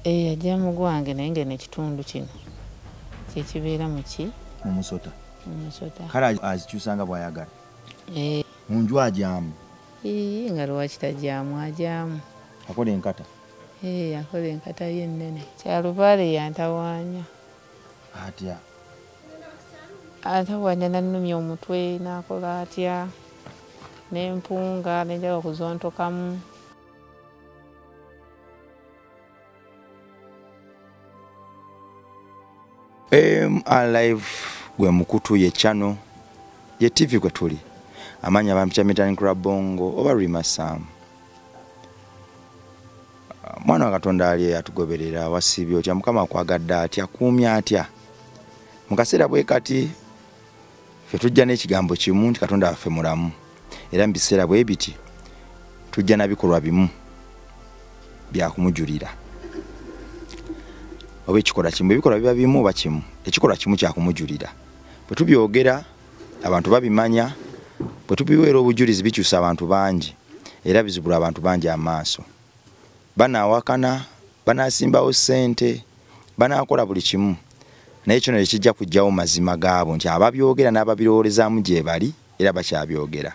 Yajja mu gwange naye ng'eno ekitundu kino kyekibeera mu ki Omusota. Omusota. Kale azikyusanga bw'ayagala. Mu nju ajyamu. Nga lwaki tajyamu ajyamu. Akola enkata. Akola enkata ye ennene. Kyalubaale yantawaanya. Atya. Antawaanya nannumya omutwe n'akola atya. N'empunga n'enjala okuzontokamu. Alive gwe mukutu ye channel ye TV kwe tuli. Amanya bampita Mitani Club Bongo oba Rima Sam. Mwana wa Katonda ali atugoberera wasibyo kya Mukama akwagadde atya kuumya atya. Mu kaseera bwe kati ffe tujja n'ekigambo kimu nti Katonda waffe mulamu. Era mu biseera bwe biti tujja na bikolwa bimu bya kumujulira. Oba ekikola kimu ebikolwa biba bimu oba kimu. Ekikola kimu kya kumujulira. Bwe tubyogera abantu babimanya, bwe tubiweera obujulizi bikyusa abantu bangi era bizibula abantu bangi amaaso. Banaawakana, banaasimbawo ssente, banaakola buli kimu. Naye kino ekijja kujjawo mazima gaabo nti ababyogera n'ababirowoolezaamu gye bali era bakyabyogera.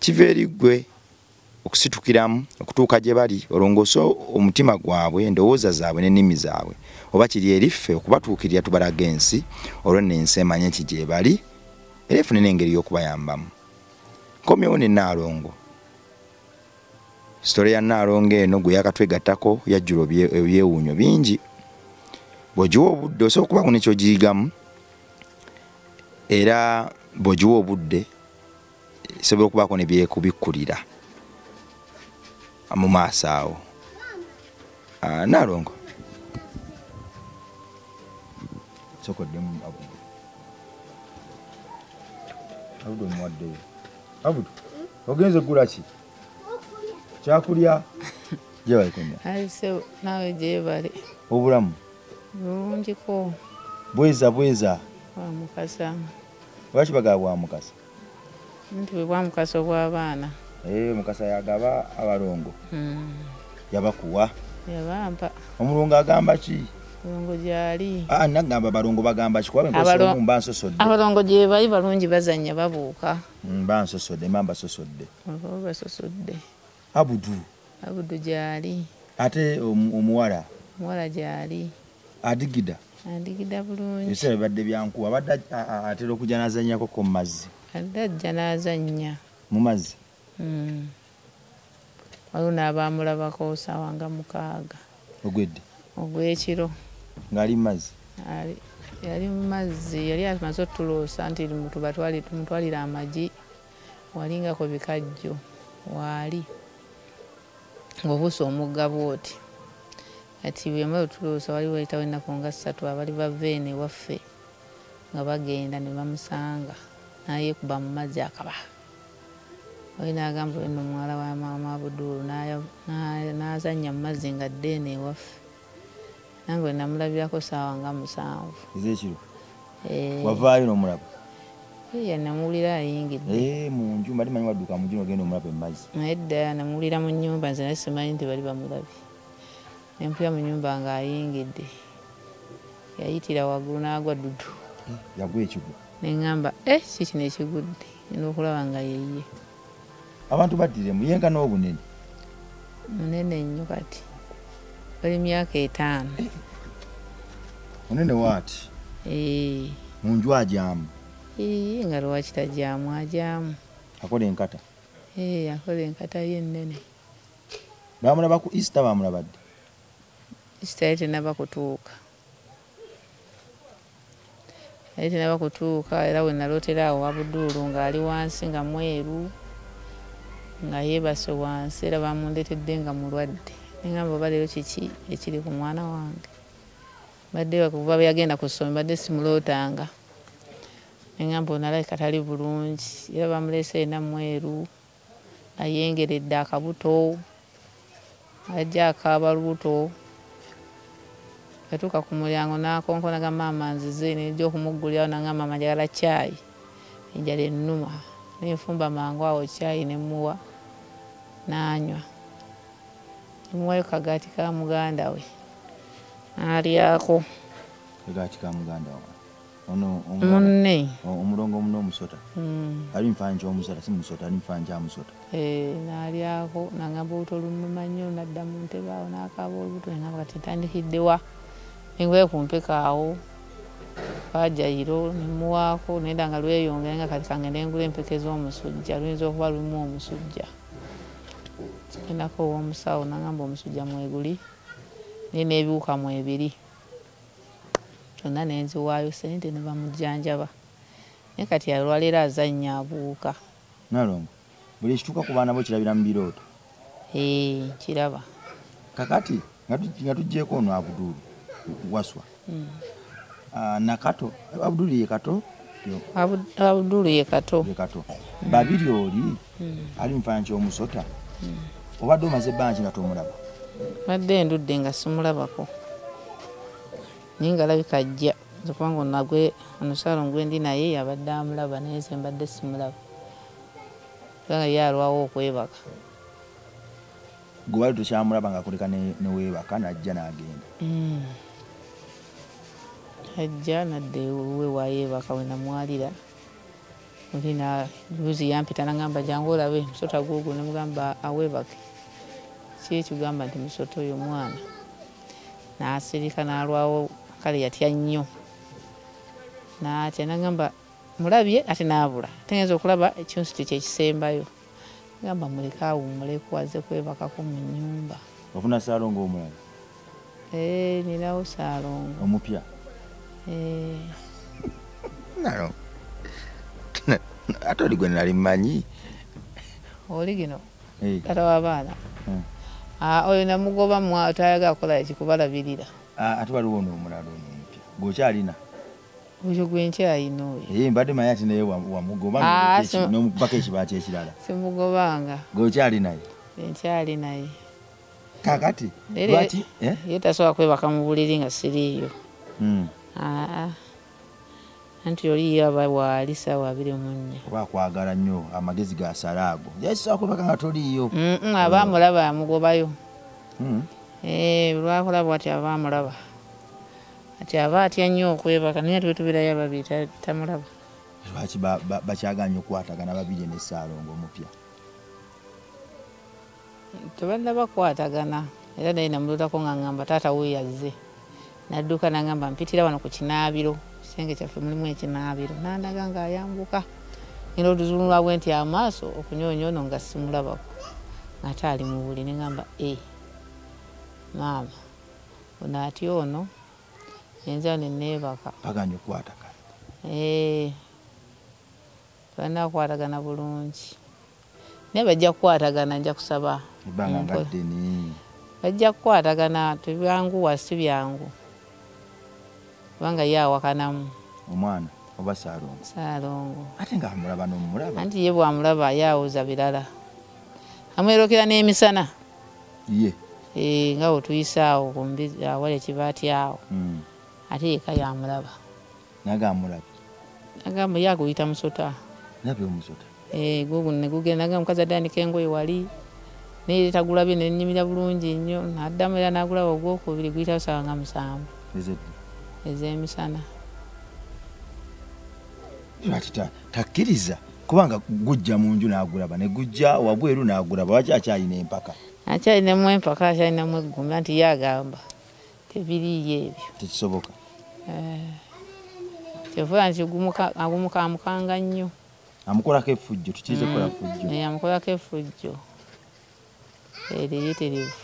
Kiva eri ggwe okusitukiramu okutuuka gye bali olongoosa omutima gwabwe endowooza zaabwe n'ennimi zaabwe. Oba kiri eriffe okubatuukirira tubalaga ensi olwo n'ensi emanye nti gye bali era efune n'engeri y'okubayambamu. Nkomyewo ne Nnaalongo. Sitole ya Nnaalongo eno gwe yakatwegattako yajjula ebyewuunyo bingi. Bw'ogiwa obudde osobola okubaako n'ekyogiyigamu era bw'ogiwa obudde esobola okubaako ne byekubikkulira mu maaso awo. Nnaalongo sokoddemu Abudu omuwaddeyo. Abudu ogenze gula ki? Kyakulya gye bali kunywa. Ayise naawe gye bali. Obulamu bulungiko. Bweza Bwa Mukasa. lwaki bagaba bwa Mukasa? Nti bwe bwa Mukasa obw'abaana. Mukasa yagaba abalongo. Yabakuwa. Yabampa. Omulongo agamba ki? Omulongo gyali. Nagamba abalongo bagamba ki? Kuba bwe mba nsosodde. Abalongo gye bali balungi bazannya babuuka. Mba nsosodde, mba mbasosodde. Oba basosodde. Abudu gyali. Ate omuwala? Omuwala gyali. Adigida bulungi. Ebiseera bibadde byankuwa abadde atera okujja n'azannyako mu mazzi. Adde ajja n'azannya. Mu mazzi? Waliwo n'abaamulabako ssaawa nga 6. Ogwedde? Ogw'ekiro. Ng'ali mu mazzi? Yali mu mazzi, yali amaze otuloosa nti tumutwalire amagi. Walingako bikajjo. Waali. Ng'obuusa omugga bw'oti. Kati bwe yamaze otuloosa waliwo wayitawo ennaku nga 3 abali bava eno ewaffe nga bagenda ne bamusanga. N'ayeekuba mu mazzi akaba. Oli n'agamba nno muwala wa maama Abudulu n'azannya mu mazzi nga dde eno ewaffe. Nange namulabirako ssaawa nga 7. Ez'ekiro? Wavaayo n'omulaba? Namuwulira ayingidde. Mu nju mbadde manyi wadduka mu nju n'ogenda omulaba mu mazzi. Naye dda namuwulira mu nnyumba nze naye simanyi nti bali bamulabye. Ne mpulira mu nnyumba ng'ayingidde. Yayitira waggulu n'agwa dudu. Yagwa ekigwo? Ne ŋŋamba si kino ekigudde n'okulaba nga yeye. Abantu baddiremu yenka n'obunene? Munene nnyo kati. Bali myaka 5. Munene waati? Mu nju ajyamu? Nga lwaki tajyamu ajyamu. Akola enkata? Akola enkata ye ennene. Baamulaba ku Easter baamulabadde? Easter yali tennaba kutuuka. Era we nalootera awo Abudulu ng'ali wansi nga mweru nga yeebase wansi era bamundeetedde nga mulwadde. Ne ŋŋamba oba leero kiki ekiri ku mwana wange. Badde kuva yagenda ku ssomero badde simulootanga. Ne ŋŋamba onalabika tali bulungi era bamuleese yena mweru ayengeredde akabuto ajja akaaba lubuto. Yatuuka ku mulyango n'akonkona ga maama nzize n'ejja okumuggulirawo n'aŋŋamba maama njagala caayi. Enjala ennuma. N'enfumba mangu awo caayi ne muwa n'anywa. Ne muwayo kagaati ka muganda we. alyako egati ka muganda wa ono munne omulongo muno omusota ali mfanye ky'omusota si musota ali mfanye kyamusota n'alyako nagamba olubuto lumuma nnyo nadda mu ntebe awo n'akaaba olubuto nagamba kati ntandikiddewa nengoye ku mpeka awo Pajayiro nemuwaako nenda nga lweyongera nga kati kangende ngula empeke z'omusujja luyinza okuba lulimu omusujja kigendako ow'omusawo nagamba omusujja mweguli n'ebiwuka mwebiri kyonna nenziwaayo sente ne bamujjanjaba naye kati olwaleero azannya abuuka Nalongo buli ekituuka ku baana bo kirabira mu birooto kiraba kakati nga tuggyeko ono Abdul waswa nakato Abdul ye kato Abdul ye kato babiri oli ali mfanya ky'omusota obadde omaze ebbanga nga tomulaba badde ndudde nga simulabako naye nga alabika ajja kubanga onagwe onosalo ngwendi naye yabadde amulaba naye nze mbadde simulaba kubanga ye alwawo okwebaka gwe wali tokyamulaba ng'akuleka neweebaka najja n'agenda ajja nadde we wayeebaka we namwalira olina luzi yampita nagamba jangu olabe musota gwogwo nemugamba aweebake ki ekigamba nti musota oyo mwana n'asirika n'alwawo kale yatya nnyo n'atya nagamba mulabye ate n'abula tegeeza okulaba ekyonsuti kyekisembayo gamba muleke awummuleko aze kwebakako mu nnyumba ofuna Saalongo omulala ninawo Saalongo omupya nalo ate oli gwe nali mmanyi oli gino tata w'abaana oyo namugoba tayagala kukola ekikubalabirira ate waliwo n'omulala ono omupya gwokyalina oyo gwe nkyayina oyo mbadde manyi ati naye wamugoba n'omukubako ekibaati ekirala simugobanga gwokyali naye nkyali naye kakati lwaki ye tasobola kwebaka mu buliri nga siriiyo anti oli yaba waali ssaawa 24 oba akwagala nnyo amagezi gasala ago yasobola kwebaka nga toliiyo abaamulaba amugobayo lwakulaba ati abaamulaba ati aba atya nnyo okwebaka naye ati wetubeerayo ababiri tamulaba lwaki bakyaganya okukwatagana babiri ne Saalongo omupya tebannaba kukwatagana era naye namulotako nga ngamba taata we yazze nadduka nagamba mpitira wano ku kinaabiro kisenge kyaffe mulimu ekinaabiro nandaga nga ayambuka ngenda otuzunula bwe nti amaaso okunyonyono nga simulabako ate ali mu buli negamba maama ono ati ono enza neneebaka baganya okukwatagana banakwatagana bulungi naye bajja kukwatagana nja kusaba ebbanga nga ddeni bajja kukwatagana tebyanguwa si byangu kubanga ye awakanamu omwana oba Saalongo ate nga amulaba n'omulaba anti ye bwamulaba yawuza birala amwerokera n'emisana ye nga otuyise awo awali ekibaati awo ate yeka yamulaba nagamba ye aguyita musota nabe omusota gugu negugenda nagamba mukazi addanika engoye wali naye tagulabye nenyimira bulungi nnyo naddamu era nagulaba ogwokubiri guyitawo ssaawa nga 7 ez'emisana lwaki takkiriza kubanga gujja mu nju n'agulaba ne gujja wabweru n'agulaba lwaki akyalina empaka akyalinamu empaka akyalinamu eggumba nti ye agamba tebiriiyo ebyo tekisoboka kyovula nti agumuka amukanga nnyo amukolako effujjo tukirize kukola ffujjo amukolako effujjo yeterevu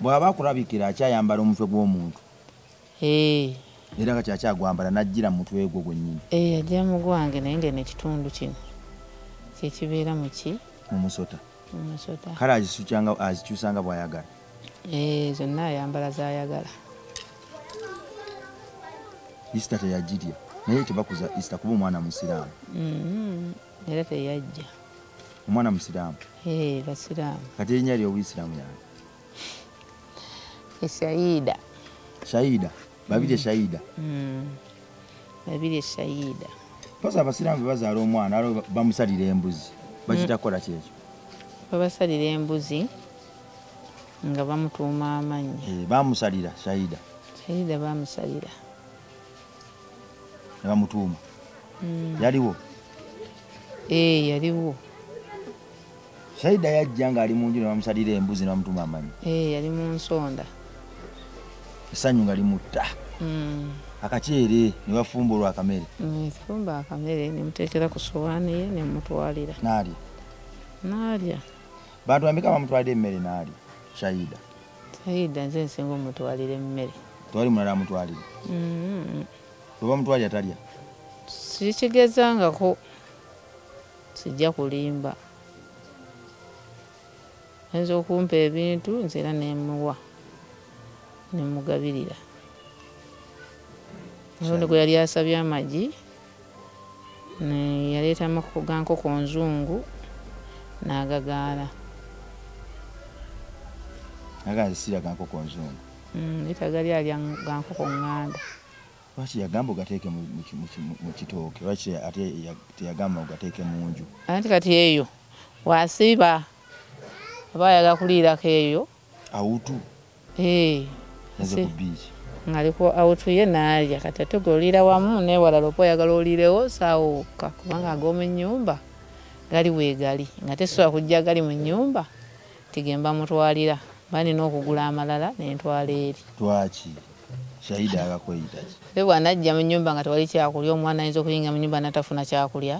bw'aba akulabikira akyayambala omutwe gw'omuntu era nga kyakyagwambala najjira mu mutwe gwo gwennyini ajja mu gwange naye nga nekitundu kino kyekibeera muki mumusota kale azikyusanga bw'ayagala zonna ayambala zayagala Easter teyagirya naye tebakuza Easter kuba omwana musiraamu era teyajja omwana musiraamu basiraamu kati erinnya ly'obuyisiraamu yange Shaida babiri Shaida pasa abasiraamu bazaala omwana alo bamusalira embuzi bakitakola kyekyo babasalira embuzi nga bamutuuma amannya bamusalira Shaida bamusalira. Ne bamutuuma. Yaliwo? Yaliwo. Shaida yajja ng'ali mu nju ne bamusalira embuzi ne bamutuuma amannya. Yali mu nsonda. Essanyu nga limutta. Akaceere ne bafumbulwa akamere. Fumba akamere ne muteekera ku sowaani ye ne mutwalira. N'alya. Bantu bameka bamutwalira emmere n'alya? Shaida. Shaida nze nsinga omutwalira emmere. Tewali mulala amutwalira? Bwe bamutwalira talya? Sikigezangako. Sijja kulimba. Ayinza okumpa ebintu nze era ne muwa. Ne mugabirira. Obundi gwe yali asabye amagi yaleeta amakoko ga nkoko nzungu n'agagaana. Agazisira ga nkoko nzungu? Itagali alya ga nkoko nganda. Lwaki yagamba ogateeke mu kitooke? Lwaki ate teyagamba ogateeke mu nju? Anti kati eyo wasiba aba ayaga kuliirako eyo. Awutu? Yaze ku biiki. Ngaliko awutu ye n'alya kati ate goliira wamu n'ewalala opa oyagala oliirewo saawokka kubanga ag'omu nnyumba gali weegali nga tesobola kujja gali mu nnyumba tigemba mutwalira mba nina okugula amalala n'entwala eri. Lwaki? Shaida agakweyita ki? Ate bw'anajja mu nnyumba nga tewali kyakulya omwana ayinza okuyinga mu nnyumba n'atafuna kyakulya.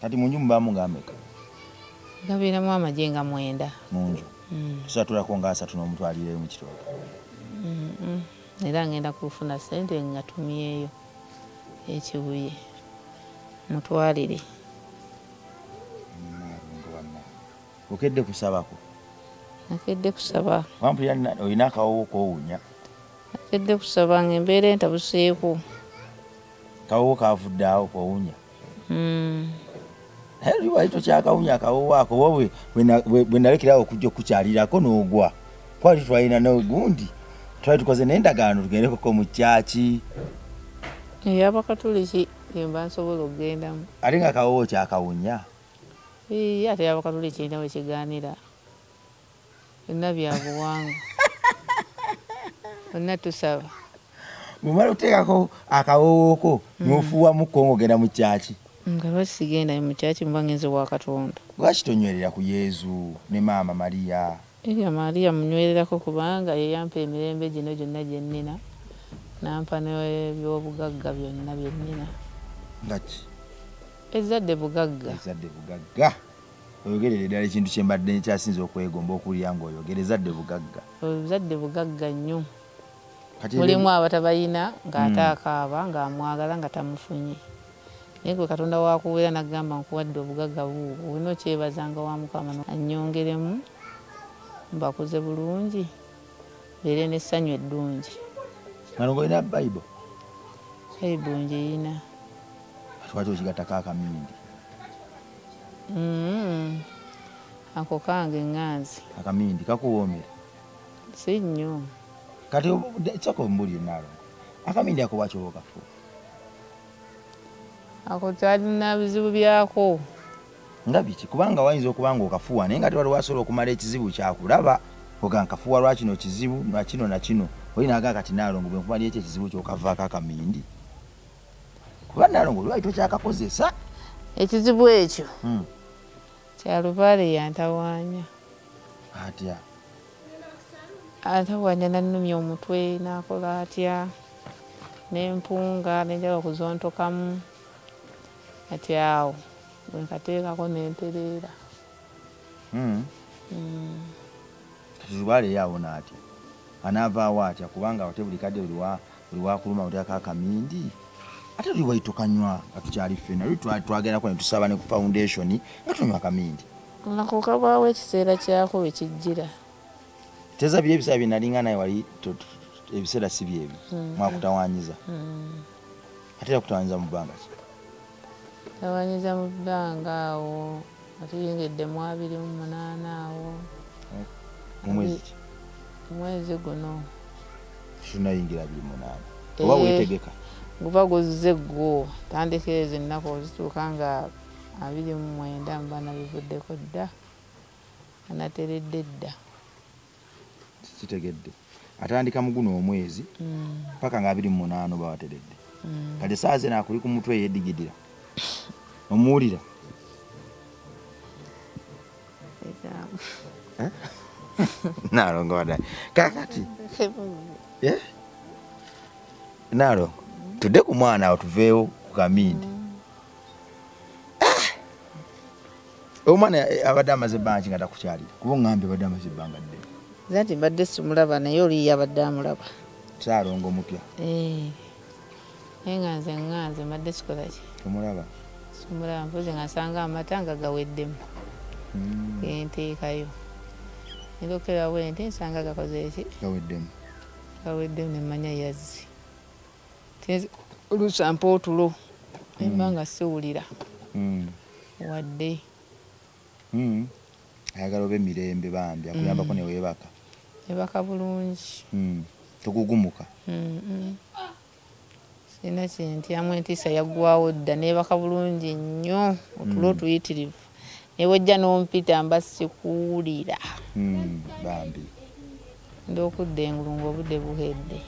Kati mu nju mubaamu ng'ameka? Gabeeramu amagye nga 9. Mu nju? Tusatulako nga 3 n'omutwalira mu kitooke? Era ngenda kufuna ssente nga tumyeyo ekibuye mutwalire. Okedde kusabako? Nakedde kusaba. Wampulira olina akawoowo koowunya? Nakedde kusaba ng'embeera entabuseeko. Kawoowo kavudde awo koowunya? Naye lwali tokyakawunya akawoowo ako wowe bwe nalekerawo okujja okukyalirako n'ogwa. Kwali twalina n'ogundi. Twali tukoze n'endagaano tugendekoko mu kyaki. Ey'Abakatuliki mba nsobola okugendamu. Ate nga akawoowo kyakawunya? Ate ey'Abakatuliki erina we kigaanira. Byonna bya buwangwa. Bonna tusaba. Bw'omala oteekako akawoowoko n'ofuuwamukko ng'ogenda mu kyaki? Nga lwaki sigenda mu kyaki mba ngenze wa Katonda. Lwaki tonywerera ku Yezu ne maama Mariya? Maria munywererako kubanga ye yampa emirembe gino gyonna gye nnina nampa n'ebyobugagga byonna bye nnina. Nga ki? Ezzadde bugagga. Ezzadde bugagga. Oyogerere ddala ekintu kye mbadde nkyasinza okwegomba okulya ng'oyogera ezzadde bugagga. Ezzadde bugagga nnyo. Mulimu abatabayina ng'ate akaaba ng'amwagala nga tamufunye. Naye gwe Katonda waakuweera n'agamba nkuwadde obugagga buubwo olina okyebazanga wa Mukama annyongeremu mbakuze bulungi beere n'essanyu eddungi. Malongo olina Bayibuli? Bayibuli ngiyina. Lwaki okigattako akamindi? Ako kange ŋŋanzi. Akamindi kakuwoomera? Si nnyo. Kati sooka ombulire Naalongo. Akamindi ako lwaki oba okafuuwa? Ako kyalina bizibu byako. Nga biki? Kubanga wayinza okuba ng'okafuuwa naye nga tewali wasobola okumala ekizibu kyakulaba oga nkafuuwa lwa kino kizibu na kino na kino. Oli naaga kati Naalongo bwe nkumalira ekyo ekizibu ky'okavaako akamindi. Kuba Naalongo lwaki tokyakakozesa? Ekizibu ekyo kyalubaale yantawaanya. Atya? Antawaanya nannumya omutwe n'akola atya n'empunga n'enjala okuzontokamu ati awo bwe nkateekako n'empereera. Kati lubaale yaawona atya? Anaavaawo atya? Kubanga ate buli kadde buli waakuluma oteekako akamindi. Ate oli wali tokanywa nga tukyali ffenna. Oli twagendako ne tusaba ne ku foundation nga tonywa akamindi. Nako kabaawo ekiseera kyako bwe kijjira. Teza bye ebiseera bye nalinga naye wali ebiseera si byebyo mwakutawaanyiza. Ate yakutawaanyiza mu bbanga ki? Tawaanyiza mu bbanga awo nga tuyingidde mu 28 awo. Mu mwezi ki? Mwezi guno. Tunayingira 28. Oba weetegeka? Guba guzze gwo. Tandikira ennaku ozituuka nga 29 mba nabivuddeko dda. Anateredde dda. Kitegedde. atandika mu guno omwezi paka nga 28 bawateredde kati saaze nakuli ku mutwe yedigidira omuwulira Nalongo wada kakati Nalo tudde ku mwana awo tuveewo ku Kamindi omwana abadde amaze banki nga takukyalira kuba ŋŋambye abadde amaze ebbanga ddene zati mbadde simulaba naye oli yabadde amulaba Saalongo mutya nganze mbadde sikola ki omulaba simulaba mpozi nga nsanga amata nga gaweddemu genteekayo nilokera bwente nsanga gakoze eki gaweddemu nemmanya yazzi olusampa otulo emba nga siwulira wadde ayagala oba emirembe bambi akuyambako neweebaka ebaka bulungi togugumuka sina kintyamu entiisa yaggwawo dda neebaka bulungi nnyo otulo otuyitirivu newejja n'ompita mba sikuwulira bambi nd'okudda engulu ng'obudde buhedde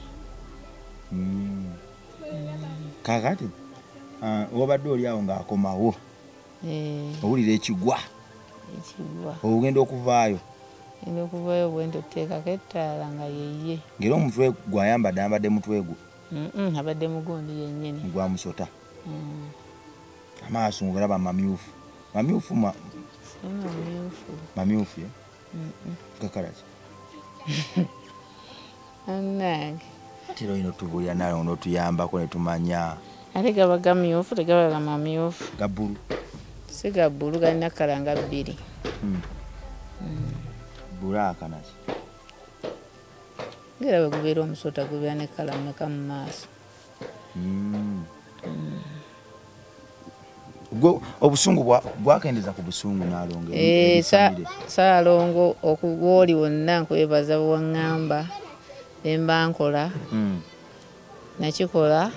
kakati wabadde oli awo ng'akomawo owulira ekigwa ogenda okuvaayo bwenti oteekako ettaala nga yeye ngera omutwe gwayambadde ambadde mutwe gwo abadde mugundi yennyini gwa musota amaaso ngogalaba mamyufu mamyufu gakalaki annange tero ino tubulira nayo n'otuyambako ne tumanya ate gaba gamyufu tegaba mamyufu gabbulu si gabbulu galina kala nga bbiri bulaaka naki ngera bwe gubeera omusota gubeera ne kala mmeka mu maaso obusungu bwakendeza ku busungu Nalongo Saalongo okuwooli wonna nkwebaza bwaŋŋamba bemba nkola nakikola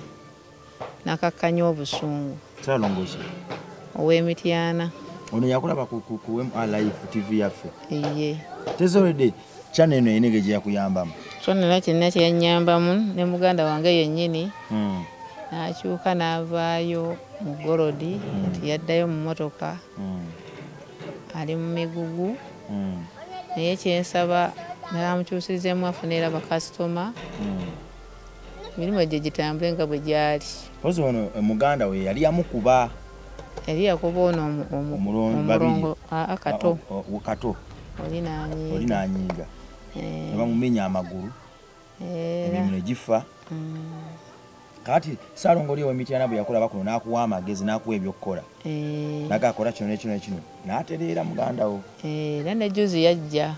nakakkanya obusungu Saalongozi ow'Emityana ono yakulaba ku MRLife TV yaffe iye tezolede channel eno enege gye yakuyambamu kyonna kirina kyeyannyambamu ne muganda wange yennyini n'akyuka n'avaayo mu Gorodi nti yaddayo mu motoka ali mu migugu naye kyensaba nalamukyusirizeemu afunira bakasitoma emirimu egyo gitambule nga bwe gyali ozi ono muganda we yali yamukuba yali yakuba ono omulongo kato oli nanyiiga nebamumenya amagulu emirimu negifa kati Saalongo oli ow'Emityana bwe yakulaba kuno n'akuwa amagezi n'akuwa ebyokukola nagakola kino nekino n'atereera muganda wo era ne juzi yajja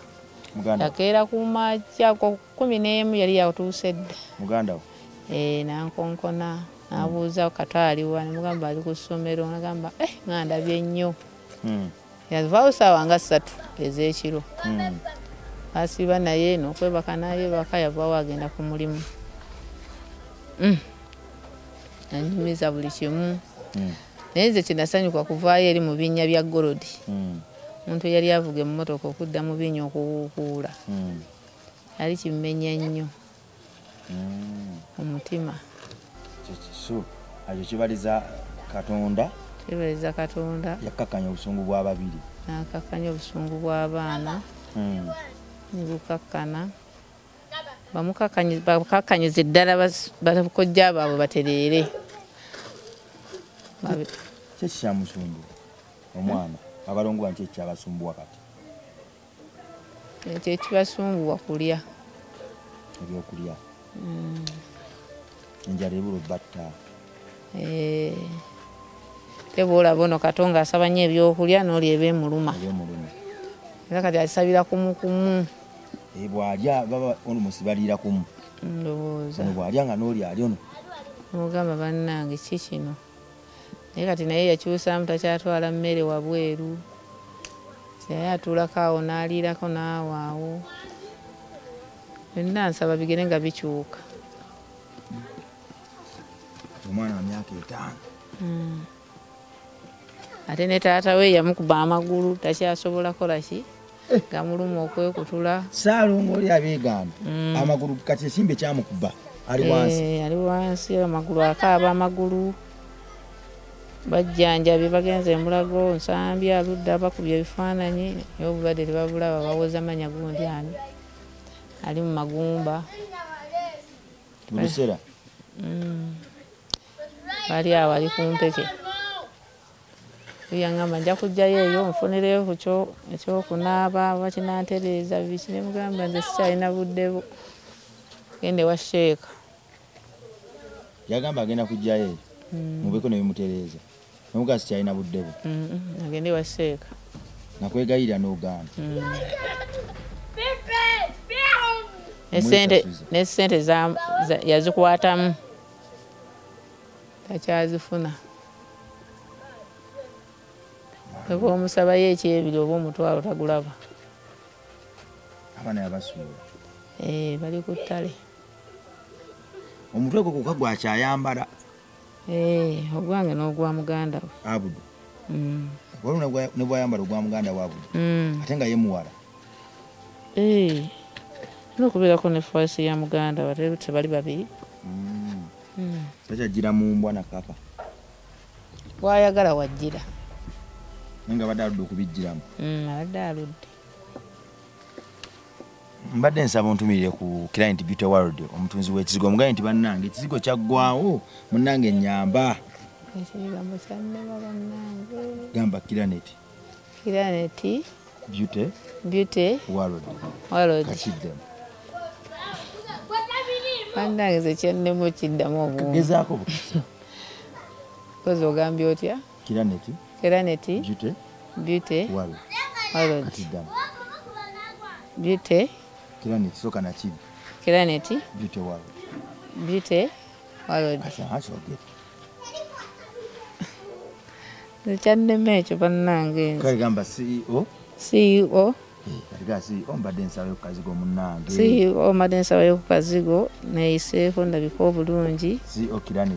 yakeera ku makya 11 yali yatuuse dda muganda wo nankonkona n'abuuza Kato aliwa nemugamba ali ku ssomero nagamba ngandabye nnyo yavaayo ssaawa nga 3 ez'ekiro asiba naye n'okwebaka nayebaka yavaawo agenda ku mulimu anyumiza buli kimu naye nze kinasanyuka kuvaayo eri mu binnya bya Gorodi omuntu yali avuga emmotoka okudda mu binnya okuwuukuula yali kimmenya nnyo omutima ekyo kibaliza Katonda yakkakkanya obusungu bw'ababiri n'akakkanya obusungu bw'abaana nibukakkana bakakkanyiza eddala bakojja baabwe batereere kyeki kyamusumbu omwana abalongo banki ekyabasumbuwa kati ekyo ekibasumbuwa kulya ebyokulya enjala ebula batta teboolaba ono Katonga asaba nnyo ebyokulya n'oli ebyemuluma era kati asabira kumukumu bw'alya baba ono musibaliira kumu ndowooza ono bw'alya nga n'oli ali ono omugamba bannange ki kino naye kati naye yakyusaamu takyatwala mmere wabweru naye atuulako awo n'aliirako n'awaawo byonna nsaba bigere nga bikyuka omwana wa myaka 5 ate ne taata we yamukuba amagulu takyasobola kola ki gamuluma okwekutula. Saalongo oli abeegana amagulu kati esimbe kyamukuba ali wansi. Ali wansi amagulu akaaba amagulu. Bajjanjabi bagenze emulago nsambi aludda bakubye ebifaananyi obulwadde tebabulaba bawoza manya gundi ani ali mu magumba bulusera bali awo ali ku mpeke yangamba nja kujjayo eyo nfunireyo ku ekyokunaaba bakinantereeza biki ne mugamba nze sikyalina buddebo gende wa sheeka yagamba agenda kujjayo eyo mubeko nebimutereeza nomugaa sikyalina buddebo agende wa sheeka nakwegayirira n'ogaana n'esente yazikwatamu takyazifuna oba omusabayo ekyebiri oba omutwalo tagulaba abaana yabasuula bali ku ttale omutwe gwe kuka gwakyayambala ogwange n'ogwa muganda we Abudu waliwo ne bwayambala ogwa muganda we Abudu ate nga ye muwala nokubeerako ne faasi ya muganda we tebali babiri takyajjira mu mbwa nakaka bwayagala wajjira naye nga badde aludde okubijjiramu abadde aludde mbadde nsaba ontumirire ku Client Beauty World omutunzi w'ekizigo omugaye nti bannange ekizigo kyaggwawo munnange ennyamba ekigambo kyannema bannange gamba Client Beauty World kakiddemu bannange ze kyannema okiddamu obungi gezaako bukisa kozi ogambye otya Client Beauty World katiddamu Beauty Client soka na kibi Client Beauty World zekyannema ekyo bannange kale gamba CEO kaliga CEO mbadde nsabayo ku kazigo munnange CEO mbadde nsabayo ku kazigo neyiseeko ndabika obulungi CEO Client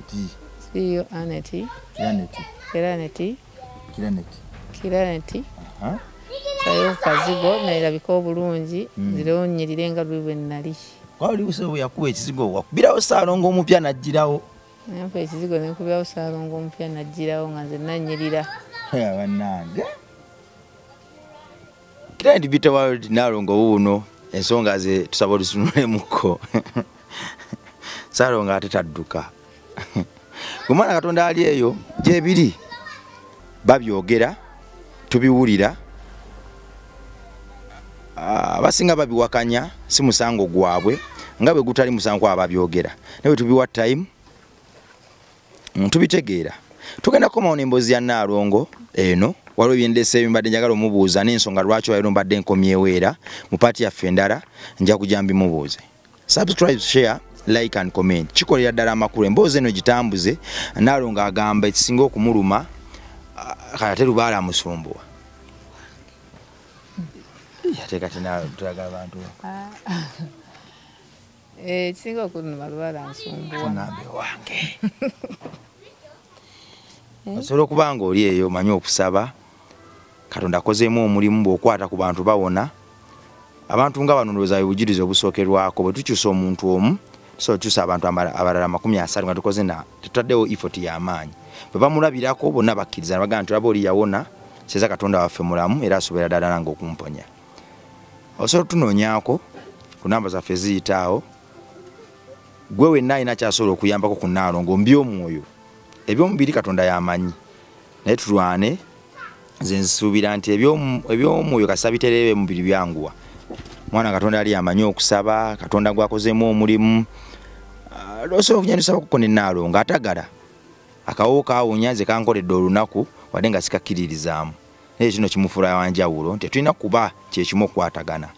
sayo ku kazigo nerabika obulungi nzirewonyerire nga lwe bwe nnali kwaliwuse bwe yakuba ekizigo wakubirawo Saalongo omupya najjirawo nampa ekizigo nenkubirawo Saalongo omupya najjirawo nga nze nanyirira bannange Client Beauty World Naalongo wuuno ensonga ze tusaba olusunulemukko Saalongo ate tadduka omwana Katonda ali eyo gyebiri babyogera tubiwulira abasinga babiwakanya si musango gwabwe nga bwe gutali musango ababyogera naye tubiwa time tubitegeera tugenda komawo n'emboozi ya Naalongo eno waliwo ebyendese ebimbadde njagala omubuuza n'ensonga lwaki olwaleero mbadde nkomyewo era mu paati yaffe endala nja kujja mbimubuuze. Subscribe, share, like and comment. Kikolera ddala amakulu emboozi eno gitambuze. Naalongo agamba ekisinga okumuluma ate lubaala amusumbuwa yateeka tinatulaga abantu ekisinga okunuma lubaala ansumbuwa nambe wange osobola okuba nga oli eyo manyi okusaba Katonda akozeemu omulimu bw'okwata ku bantu bawona abantu nga bano ndowooza bujulizi obusookerwako bwe tukyusa omuntu omu tusobola tukyusa abantu abalala 30 nga tukoze tutaddewo effort y'amaanyi bwe bamulabirako bonna bakkiriza bagamba nti olaba oli yawona kyeza Katonda waffe mulamu era asobola ddala nange okumponya osobola tunoonyaako ku namba zaffe ziyitaawo gwe wenna alina kyasobola okuyambako ku Naalongo mby'omwoyo ebyomubiri Katonda yamanyi naye tulwane nze nsuubira nti ebyomwoyo kasita bitereewe mubiri byanguwa mwana Katonda ali amanyi okusaba Katonda gwakozeemu omulimu osobola okunyanyusako kuko ne Naalongo atagala akawo kaawunya nze kankoledde olunaku wadde nga sikakkiririzaamu naye kino kimufuula wanjawulo nti tulina kuba kyekimu okukwatagana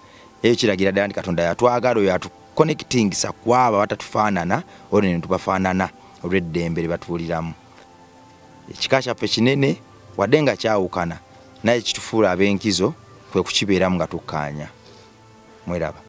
eyo kiragira ddala nti Katonda yatwagala oyo atuconnectingisa kwaba batatufaanana olwo ne tubafaanana olw'eddembe lye batuwuliramu ekika kyaffe kinene wadde nga kyawukana naye kitufuula ab'enkizo kwe kukibeeramu nga tukkaanya mweraba.